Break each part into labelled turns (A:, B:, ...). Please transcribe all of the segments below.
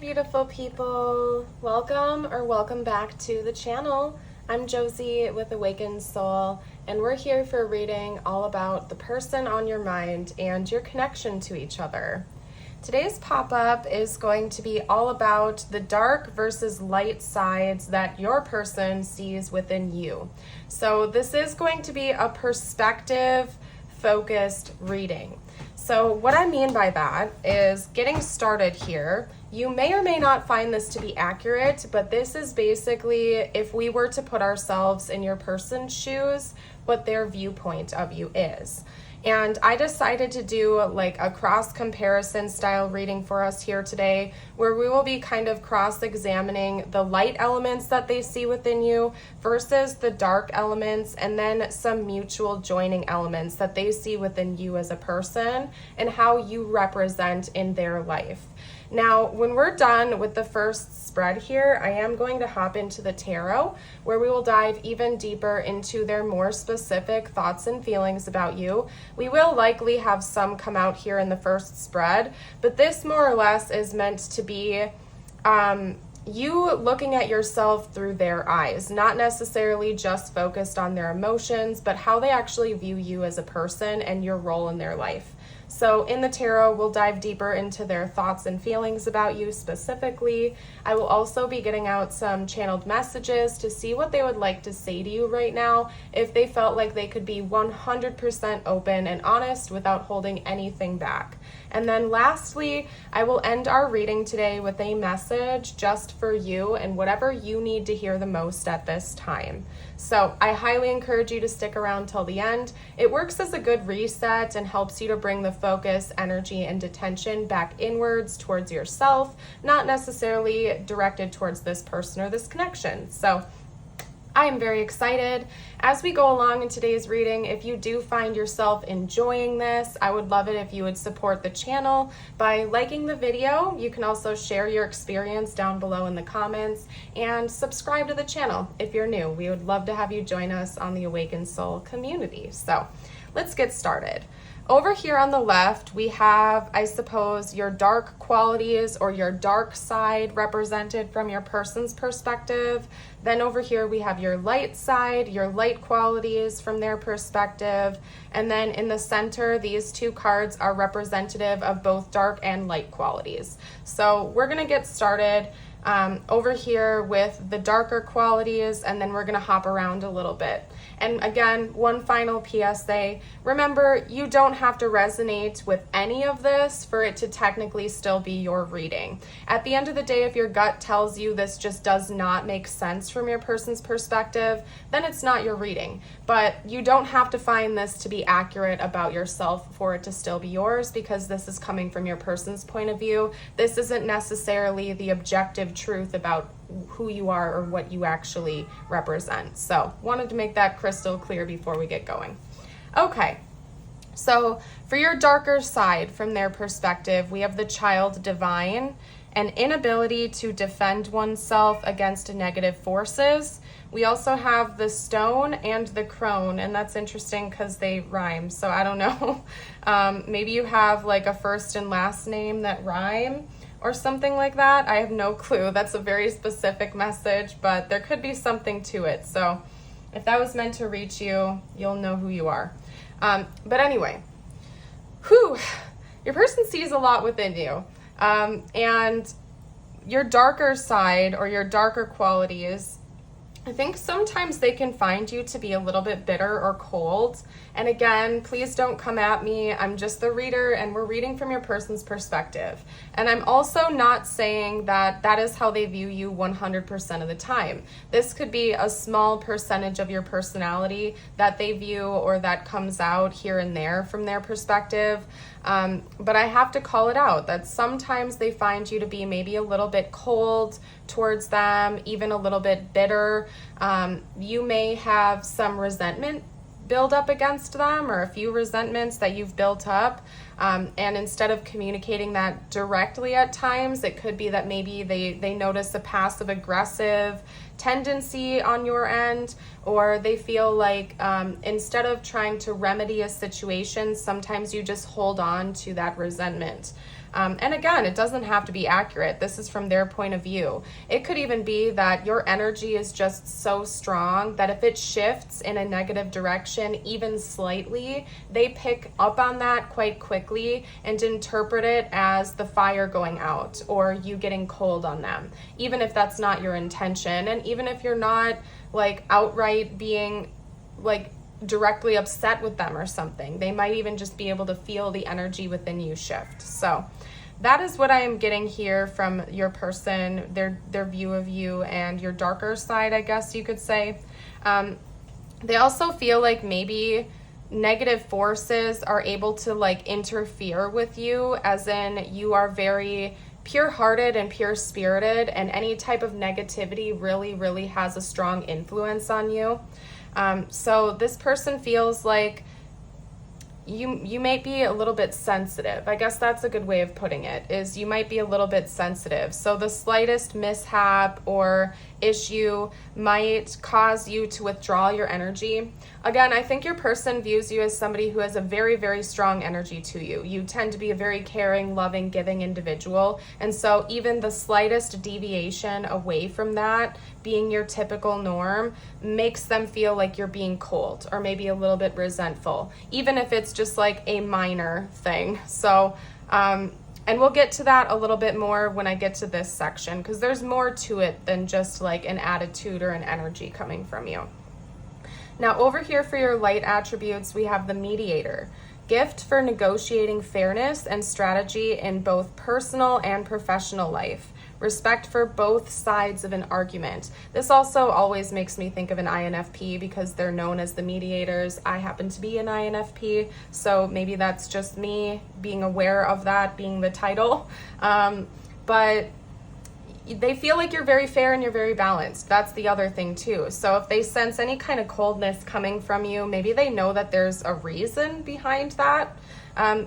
A: beautiful people. Welcome back to the channel. I'm Josie with Awakened Soul, and we're here for a reading all about the person on your mind and your connection to each other. Today's pop-up is going to be all about the dark versus light sides that your person sees within you. So this is going to be a perspective-focused reading. So what I mean by that is getting started here. You may or may not find this to be accurate, but this is basically if we were to put ourselves in your person's shoes, what their viewpoint of you is. And I decided to do like a cross comparison style reading for us here today, where we will be kind of cross-examining the light elements that they see within you versus the dark elements, and then some mutual joining elements that they see within you as a person and how you represent in their life. Now, when we're done with the first spread here, I am going to hop into the tarot, where we will dive even deeper into their more specific thoughts and feelings about you. We will likely have some come out here in the first spread, but this more or less is meant to be you looking at yourself through their eyes, not necessarily just focused on their emotions, but how they actually view you as a person and your role in their life. So in the tarot, we'll dive deeper into their thoughts and feelings about you specifically. I will also be getting out some channeled messages to see what they would like to say to you right now, if they felt like they could be 100% open and honest without holding anything back. And then lastly, I will end our reading today with a message just for you and whatever you need to hear the most at this time. So I highly encourage you to stick around till the end. It works as a good reset and helps you to bring the focus, energy, and attention back inwards towards yourself, not necessarily directed towards this person or this connection. So I am very excited. As we go along in today's reading, if you do find yourself enjoying this, I would love it if you would support the channel by liking the video. You can also share your experience down below in the comments and subscribe to the channel if you're new. We would love to have you join us on the Awakened Soul community. So let's get started. Over here on the left, we have, I suppose, your dark qualities or your dark side represented from your person's perspective. Then over here, we have your light side, your light qualities from their perspective. And then in the center, these two cards are representative of both dark and light qualities. So we're going to get started over here with the darker qualities, and then we're going to hop around a little bit. And again, one final PSA, remember, you don't have to resonate with any of this for it to technically still be your reading. At the end of the day, if your gut tells you this just does not make sense from your person's perspective, then it's not your reading. But you don't have to find this to be accurate about yourself for it to still be yours, because this is coming from your person's point of view. This isn't necessarily the objective truth about who you are or what you actually represent. So wanted to make that crystal clear before we get going. Okay, so for your darker side from their perspective, we have the child divine, an inability to defend oneself against negative forces. We also have the stone and the crone, and that's interesting because they rhyme. So I don't know, maybe you have like a first and last name that rhyme or something like that. I have no clue. That's a very specific message, but there could be something to it. So if that was meant to reach you, you'll know who you are. But anyway, your person sees a lot within you. And your darker side or your darker qualities, I think sometimes they can find you to be a little bit bitter or cold. And again, please don't come at me. I'm just the reader, and we're reading from your person's perspective. And I'm also not saying that that is how they view you 100% of the time. This could be a small percentage of your personality that they view or that comes out here and there from their perspective. But I have to call it out that sometimes they find you to be maybe a little bit cold towards them, even a little bit bitter. You may have some resentment build up against them, or a few resentments that you've built up. And instead of communicating that directly at times, it could be that maybe they notice a passive aggressive tendency on your end, or they feel like instead of trying to remedy a situation, sometimes you just hold on to that resentment. And again, it doesn't have to be accurate. This is from their point of view. It could even be that your energy is just so strong that if it shifts in a negative direction, even slightly, they pick up on that quite quickly and interpret it as the fire going out or you getting cold on them, even if that's not your intention. And even if you're not like outright being like directly upset with them or something, they might even just be able to feel the energy within you shift. So that is what I am getting here from your person, their view of you and your darker side, I guess you could say. They also feel like maybe negative forces are able to like interfere with you, as in you are very pure-hearted and pure-spirited, and any type of negativity really has a strong influence on you. So this person feels like you might be a little bit sensitive. I guess that's a good way of putting it, is you might be a little bit sensitive. So the slightest mishap or issue might cause you to withdraw your energy. Again, I think your person views you as somebody who has a very strong energy to you. You tend to be a very caring, loving, giving individual. And so even the slightest deviation away from that being your typical norm makes them feel like you're being cold or maybe a little bit resentful, even if it's just like a minor thing. So, and we'll get to that a little bit more when I get to this section, because there's more to it than just like an attitude or an energy coming from you. Now over here for your light attributes, we have the mediator. Gift for negotiating fairness and strategy in both personal and professional life. Respect for both sides of an argument. This also always makes me think of an INFP because they're known as the mediators. I happen to be an INFP, so maybe that's just me being aware of that being the title. But they feel like you're very fair and you're very balanced. That's the other thing too. So if they sense any kind of coldness coming from you, maybe they know that there's a reason behind that.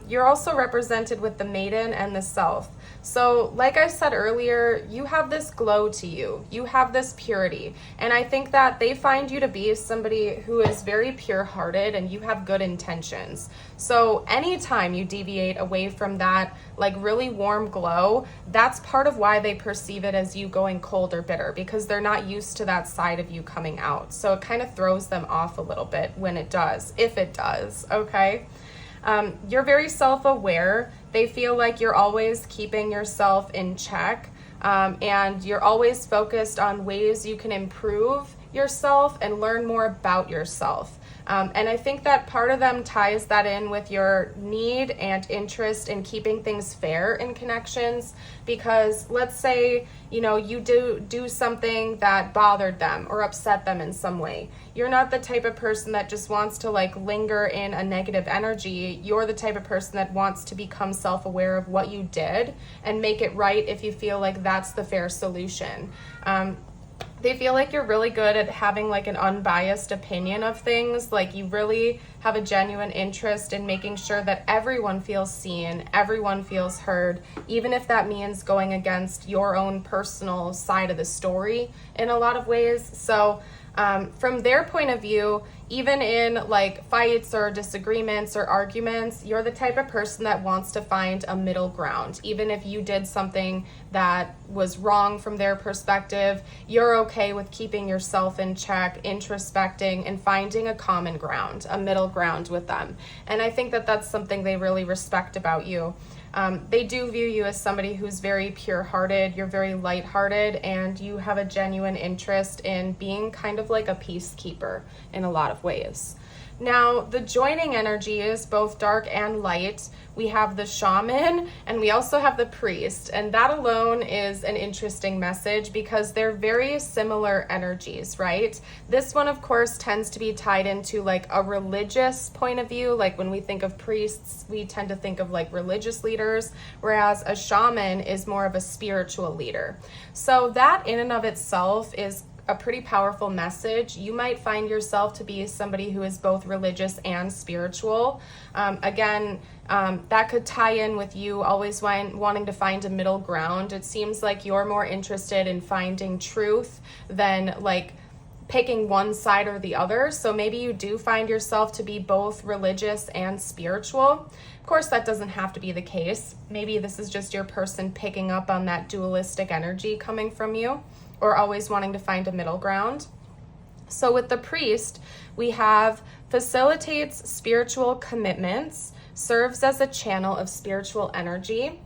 A: You're also represented with the maiden and the self. So like I said earlier, you have this glow to you. You have this purity. And I think that they find you to be somebody who is very pure-hearted and you have good intentions. So anytime you deviate away from that like really warm glow, that's part of why they perceive it as you going cold or bitter, because they're not used to that side of you coming out. So it kind of throws them off a little bit when it does, if it does, okay? You're very self-aware. They feel like you're always keeping yourself in check, and you're always focused on ways you can improve yourself and learn more about yourself. And I think that part of them ties that in with your need and interest in keeping things fair in connections, because let's say, you know, you do something that bothered them or upset them in some way. You're not the type of person that just wants to like linger in a negative energy. You're the type of person that wants to become self-aware of what you did and make it right if you feel like that's the fair solution. They feel like you're really good at having like an unbiased opinion of things. Like you really have a genuine interest in making sure that everyone feels seen, everyone feels heard, even if that means going against your own personal side of the story in a lot of ways. So from their point of view, even in like fights or disagreements or arguments, you're the type of person that wants to find a middle ground. Even if you did something that was wrong from their perspective, you're okay with keeping yourself in check, introspecting, and finding a common ground, a middle ground with them. And I think that that's something they really respect about you. They do view you as somebody who's very pure-hearted, you're very light-hearted, and you have a genuine interest in being kind of like a peacekeeper in a lot of ways. Now, the joining energy is both dark and light. We have the shaman and we also have the priest, and that alone is an interesting message because they're very similar energies, right? This one, of course, tends to be tied into like a religious point of view. Like when we think of priests, we tend to think of like religious leaders, whereas a shaman is more of a spiritual leader. So that in and of itself is a pretty powerful message. You might find yourself to be somebody who is both religious and spiritual. That could tie in with you always wanting to find a middle ground. It seems like you're more interested in finding truth than like picking one side or the other. So maybe you do find yourself to be both religious and spiritual. Of course, that doesn't have to be the case. Maybe this is just your person picking up on that dualistic energy coming from you, or always wanting to find a middle ground. So with the priest, we have facilitates spiritual commitments, serves as a channel of spiritual energy.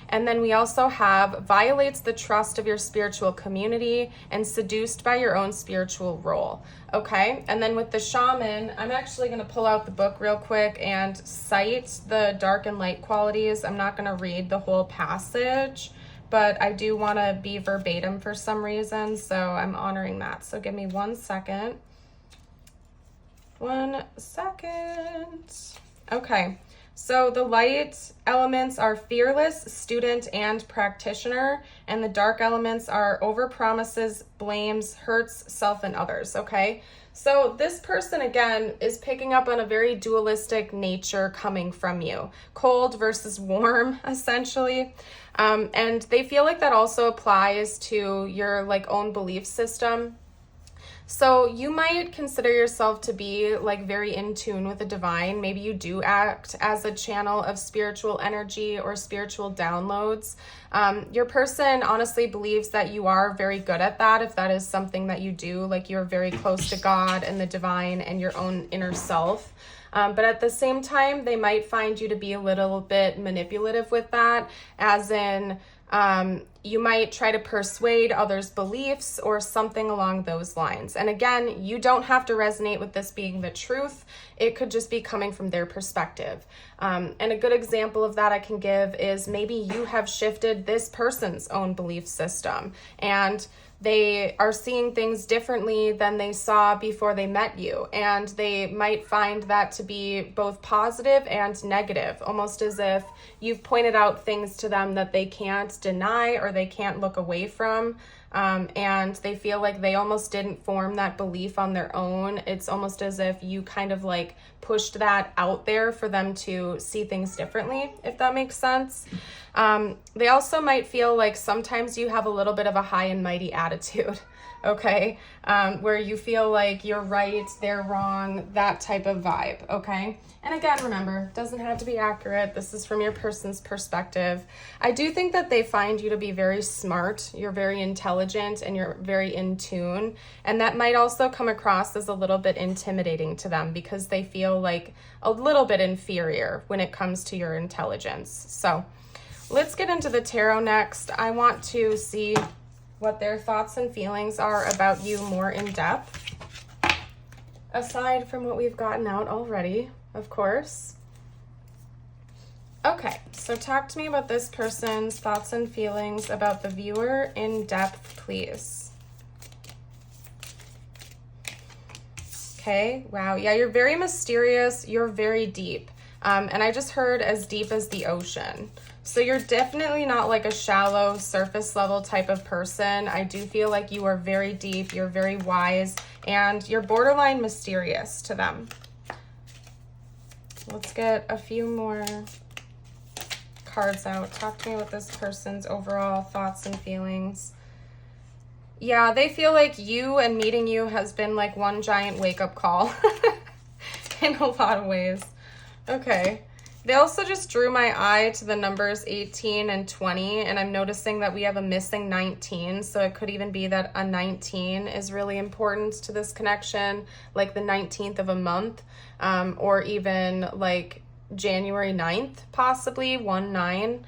A: And then we also have violates the trust of your spiritual community and seduced by your own spiritual role. Okay, and then with the shaman, I'm actually going to pull out the book real quick and cite the dark and light qualities. I'm not going to read the whole passage, but I do want to be verbatim for some reason, so I'm honoring that. So give me 1 second. 1 second. Okay. So the light elements are fearless, student, and practitioner, and the dark elements are overpromises, blames, hurts self and others, okay? So this person, again, is picking up on a very dualistic nature coming from you. Cold versus warm, essentially. And they feel like that also applies to your like own belief system. So you might consider yourself to be like very in tune with the divine. Maybe you do act as a channel of spiritual energy or spiritual downloads. Your person honestly believes that you are very good at that, if that is something that you do, like you're very close to God and the divine and your own inner self. But at the same time, they might find you to be a little bit manipulative with that, as in, you might try to persuade others' beliefs or something along those lines. And again, you don't have to resonate with this being the truth. It could just be coming from their perspective. And a good example of that I can give is maybe you have shifted this person's own belief system and they are seeing things differently than they saw before they met you. And they might find that to be both positive and negative, almost as if you've pointed out things to them that they can't deny or they can't look away from. And they feel like they almost didn't form that belief on their own. It's almost as if you kind of like pushed that out there for them to see things differently, if that makes sense. They also might feel like sometimes you have a little bit of a high and mighty attitude, okay? Where you feel like you're right, they're wrong, that type of vibe, okay? And again, remember, doesn't have to be accurate. This is from your person's perspective. I do think that they find you to be very smart, you're very intelligent, and you're very in tune. And that might also come across as a little bit intimidating to them because they feel like a little bit inferior when it comes to your intelligence. So let's get into the tarot next. I want to see what their thoughts and feelings are about you more in depth, aside from what we've gotten out already, of course. Okay, so talk to me about this person's thoughts and feelings about the viewer in depth, please. Okay, wow, yeah, you're very mysterious, you're very deep. And I just heard as deep as the ocean. So you're definitely not like a shallow surface level type of person. I do feel like you are very deep, you're very wise, and you're borderline mysterious to them. Let's get a few more cards out. Talk to me about this person's overall thoughts and feelings. Yeah, they feel like you and meeting you has been like one giant wake-up call in a lot of ways. Okay. They also just drew my eye to the numbers 18 and 20, and I'm noticing that we have a missing 19, so it could even be that a 19 is really important to this connection, like the 19th of a month, or even like January 9th, possibly, 1-9,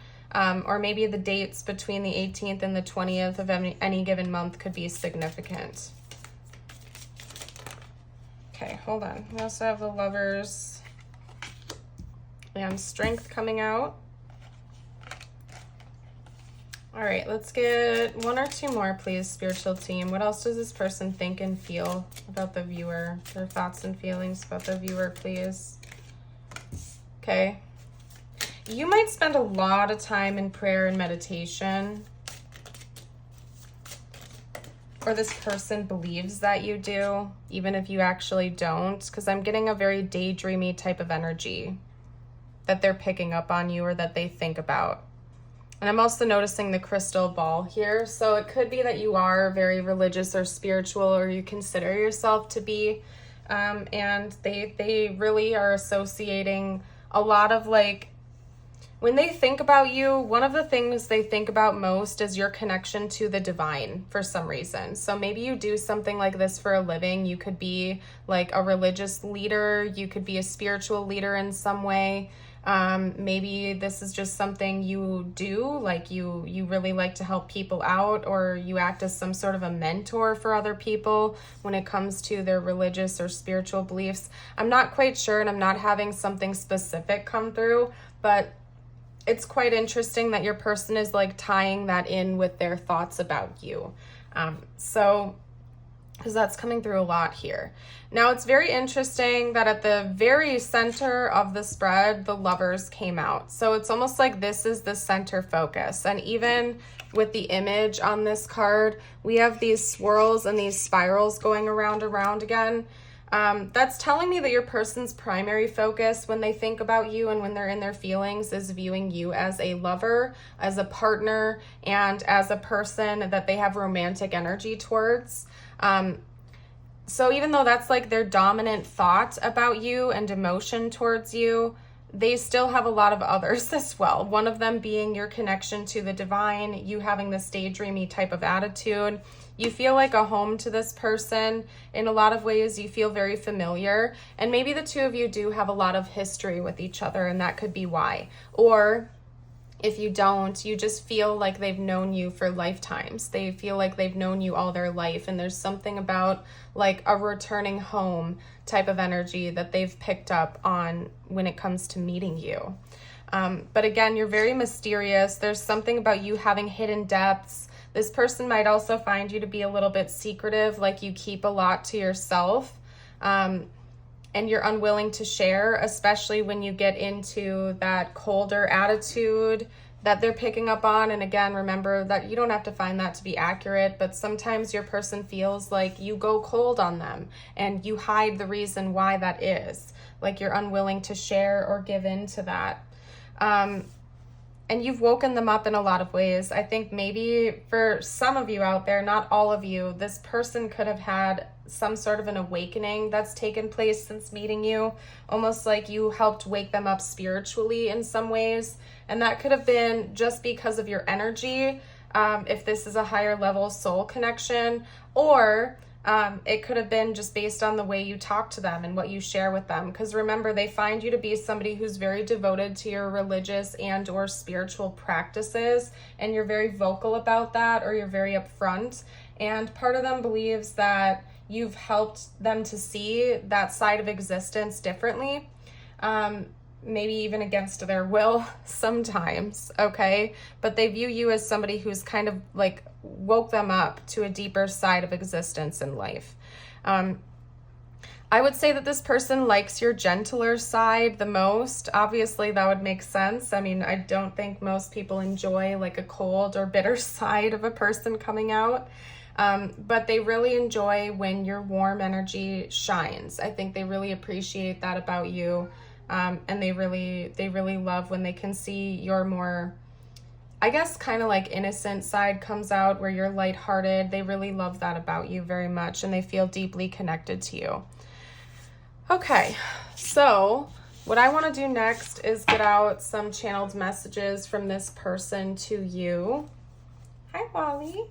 A: or maybe the dates between the 18th and the 20th of any given month could be significant. Okay, hold on. We also have the Lovers and Strength coming out. All right, let's get one or two more, please, spiritual team. What else does this person think and feel about the viewer? Their thoughts and feelings about the viewer, please. Okay. You might spend a lot of time in prayer and meditation. Or this person believes that you do, even if you actually don't, because I'm getting a very daydreamy type of energy that they're picking up on you or that they think about. And I'm also noticing the crystal ball here. So it could be that you are very religious or spiritual, or you consider yourself to be. And they really are associating a lot of like, when they think about you, one of the things they think about most is your connection to the divine for some reason. So maybe you do something like this for a living. You could be like a religious leader. You could be a spiritual leader in some way. Maybe this is just something you do, like you really like to help people out, or you act as some sort of a mentor for other people when it comes to their religious or spiritual beliefs. I'm not quite sure, and I'm not having something specific come through, but it's quite interesting that your person is like tying that in with their thoughts about you. Because that's coming through a lot here. Now, it's very interesting that at the very center of the spread, the Lovers came out. So it's almost like this is the center focus. And even with the image on this card, we have these swirls and these spirals going around again. That's telling me that your person's primary focus when they think about you and when they're in their feelings is viewing you as a lover, as a partner, and as a person that they have romantic energy towards. So even though that's like their dominant thought about you and emotion towards you, they still have a lot of others as well. One of them being your connection to the divine, you having this daydreamy type of attitude. You feel like a home to this person. In a lot of ways, you feel very familiar. And maybe the two of you do have a lot of history with each other, and that could be why. Or if you don't, you just feel like they've known you for lifetimes. They feel like they've known you all their life, and there's something about like a returning home type of energy that they've picked up on when it comes to meeting you. But again, you're very mysterious. There's something about you having hidden depths. This person might also find you to be a little bit secretive, like you keep a lot to yourself. And you're unwilling to share, especially when you get into that colder attitude that they're picking up on. And again, remember that you don't have to find that to be accurate, but sometimes your person feels like you go cold on them and you hide the reason why that is. Like you're unwilling to share or give in to that. And you've woken them up in a lot of ways. I think maybe for some of you out there, not all of you, this person could have had some sort of an awakening that's taken place since meeting you, almost like you helped wake them up spiritually in some ways. And that could have been just because of your energy, if this is a higher level soul connection, or it could have been just based on the way you talk to them and what you share with them. Because remember, they find you to be somebody who's very devoted to your religious and or spiritual practices, and you're very vocal about that, or you're very upfront. And part of them believes that you've helped them to see that side of existence differently, maybe even against their will sometimes, okay? But they view you as somebody who's kind of like woke them up to a deeper side of existence in life. I would say that this person likes your gentler side the most. Obviously, that would make sense. I mean, I don't think most people enjoy like a cold or bitter side of a person coming out. But they really enjoy when your warm energy shines. I think they really appreciate that about you. And they really love when they can see your more, I guess, kind of like innocent side comes out, where you're lighthearted. They really love that about you very much, and they feel deeply connected to you. Okay, so what I want to do next is get out some channeled messages from this person to you. Hi, Wally.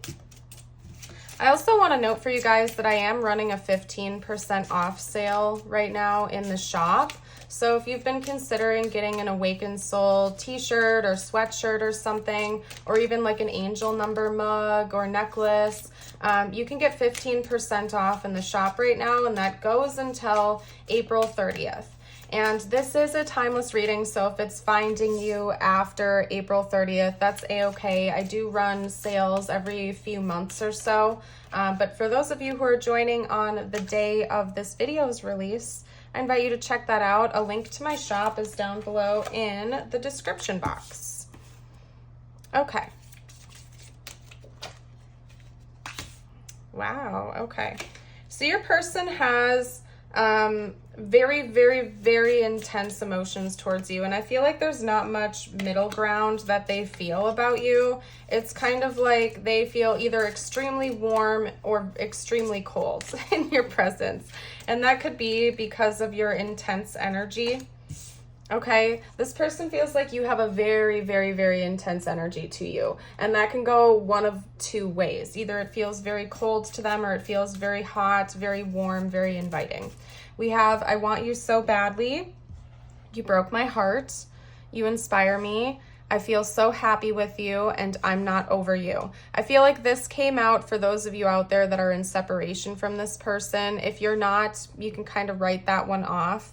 A: I also want to note for you guys that I am running a 15% off sale right now in the shop. So if you've been considering getting an Awakened Soul t-shirt or sweatshirt or something, or even like an angel number mug or necklace, you can get 15% off in the shop right now, and that goes until April 30th. And this is a timeless reading, so if it's finding you after April 30th, that's a-okay. I do run sales every few months or so, but for those of you who are joining on the day of this video's release, I invite you to check that out. A link to my shop is down below in the description box. Okay. Wow, okay. So your person has Very, very, very intense emotions towards you. And I feel like there's not much middle ground that they feel about you. It's kind of like they feel either extremely warm or extremely cold in your presence. And that could be because of your intense energy. Okay, this person feels like you have a very, very, very intense energy to you. And that can go one of two ways. Either it feels very cold to them, or it feels very hot, very warm, very inviting. We have, I want you so badly. You broke my heart. You inspire me. I feel so happy with you, and I'm not over you. I feel like this came out for those of you out there that are in separation from this person. If you're not, you can kind of write that one off.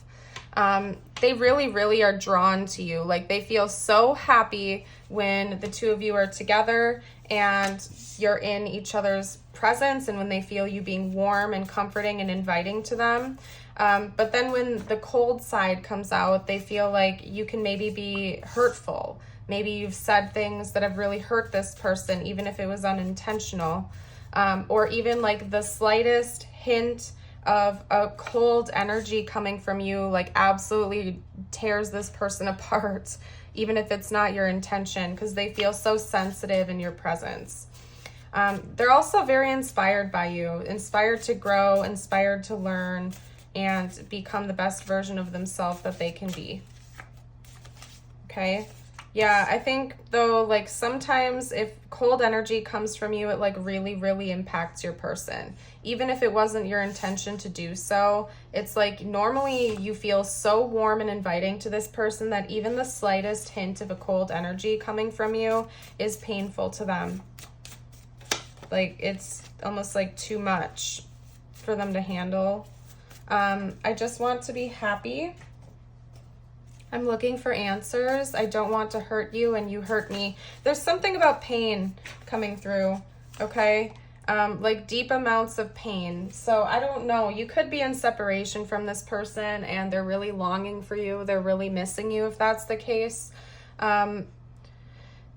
A: They really, really are drawn to you. Like, they feel so happy when the two of you are together and you're in each other's presence, and when they feel you being warm and comforting and inviting to them. But then when the cold side comes out, they feel like you can maybe be hurtful. Maybe you've said things that have really hurt this person, even if it was unintentional. Or even like the slightest hint of a cold energy coming from you, like, absolutely tears this person apart, even if it's not your intention, because they feel so sensitive in your presence. They're also very inspired by you, inspired to grow, inspired to learn, and become the best version of themselves that they can be. Okay? Yeah, I think though, like, sometimes if cold energy comes from you, it like really, really impacts your person. Even if it wasn't your intention to do so, it's like normally you feel so warm and inviting to this person that even the slightest hint of a cold energy coming from you is painful to them. Like, it's almost like too much for them to handle. I just want to be happy. I'm looking for answers. I don't want to hurt you and you hurt me. There's something about pain coming through, okay? Like deep amounts of pain. So I don't know. You could be in separation from this person and they're really longing for you. They're really missing you if that's the case.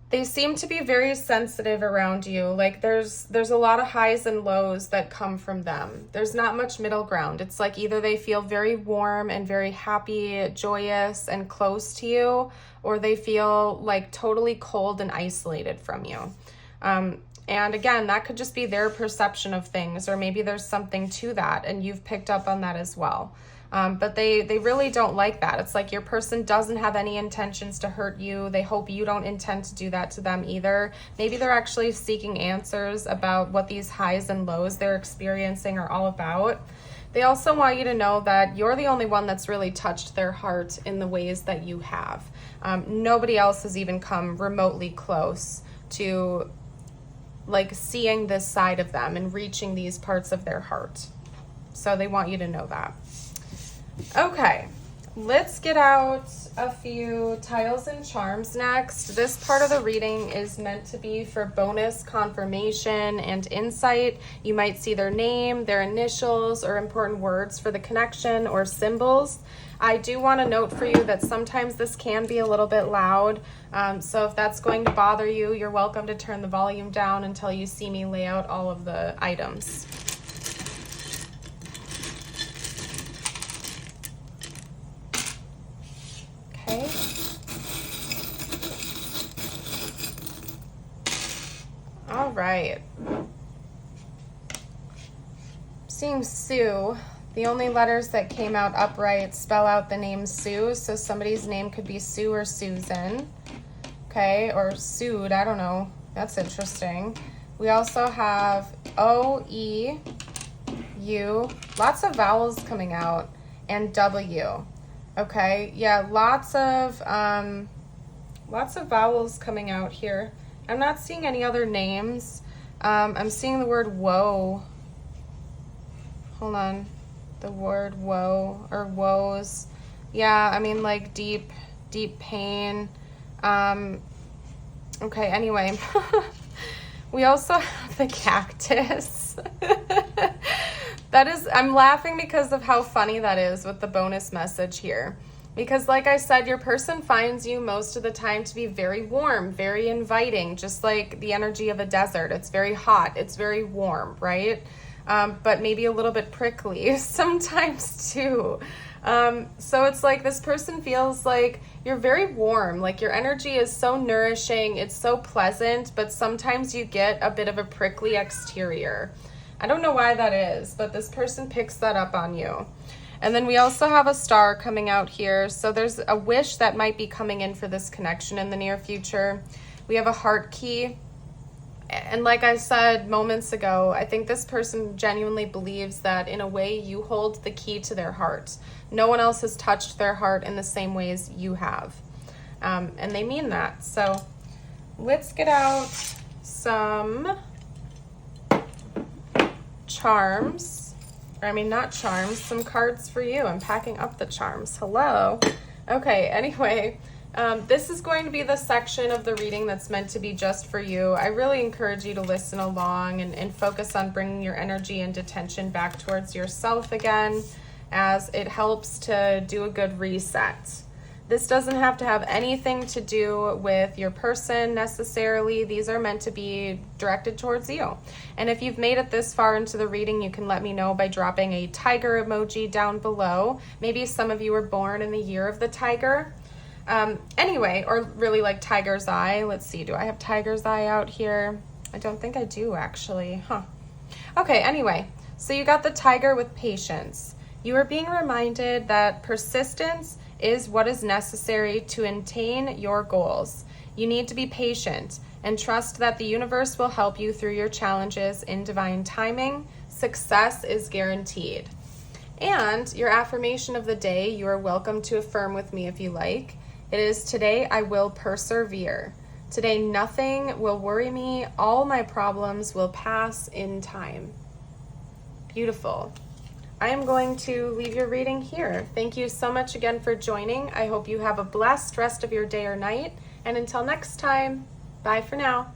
A: They seem to be very sensitive around you. Like there's a lot of highs and lows that come from them. There's not much middle ground. It's like either they feel very warm and very happy, joyous, and close to you, or they feel like totally cold and isolated from you. And again, that could just be their perception of things, or maybe there's something to that and you've picked up on that as well. But they really don't like that. It's like your person doesn't have any intentions to hurt you. They hope you don't intend to do that to them either. Maybe they're actually seeking answers about what these highs and lows they're experiencing are all about. They also want you to know that you're the only one that's really touched their heart in the ways that you have. Nobody else has even come remotely close to like seeing this side of them and reaching these parts of their heart. So they want you to know that. Okay, let's get out a few tiles and charms next. This part of the reading is meant to be for bonus confirmation and insight. You might see their name, their initials, or important words for the connection or symbols. I do want to note for you that sometimes this can be a little bit loud. So if that's going to bother you, you're welcome to turn the volume down until you see me lay out all of the items. Okay. All right. Seeing Sue, the only letters that came out upright spell out the name Sue, so somebody's name could be Sue or Susan. Okay, or Sued, I don't know. That's interesting. We also have O-E, U, lots of vowels coming out, and W. Okay, yeah, lots of vowels coming out here. I'm not seeing any other names. I'm seeing the word woe. Hold on. The word woe or woes. Yeah, I mean like deep pain. Okay, anyway. We also have the cactus. I'm laughing because of how funny that is with the bonus message here. Because like I said, your person finds you most of the time to be very warm, very inviting, just like the energy of a desert. It's very hot, it's very warm, right? but maybe a little bit prickly sometimes too. So it's like this person feels like you're very warm, like your energy is so nourishing, it's so pleasant, but sometimes you get a bit of a prickly exterior. I don't know why that is, but this person picks that up on you. And then we also have a star coming out here. So there's a wish that might be coming in for this connection in the near future. We have a heart key. And like I said moments ago, I think this person genuinely believes that in a way you hold the key to their heart. No one else has touched their heart in the same ways you have. And they mean that. So let's get out some charms. Or I mean, not charms, some cards for you. I'm packing up the charms. Hello. Okay, anyway. This is going to be the section of the reading that's meant to be just for you. I really encourage you to listen along and focus on bringing your energy and attention back towards yourself again, as it helps to do a good reset. This doesn't have to have anything to do with your person necessarily. These are meant to be directed towards you. And if you've made it this far into the reading, you can let me know by dropping a tiger emoji down below. Maybe some of you were born in the year of the tiger. Anyway, or really like tiger's eye. Let's see, do I have tiger's eye out here? I don't think I do actually, Okay, anyway, so you got the tiger with patience. You are being reminded that persistence is what is necessary to attain your goals. You need to be patient and trust that the universe will help you through your challenges in divine timing. Success is guaranteed. And your affirmation of the day, you are welcome to affirm with me if you like. It is, today I will persevere. Today nothing will worry me. All my problems will pass in time. Beautiful. I am going to leave your reading here. Thank you so much again for joining. I hope you have a blessed rest of your day or night. And until next time, bye for now.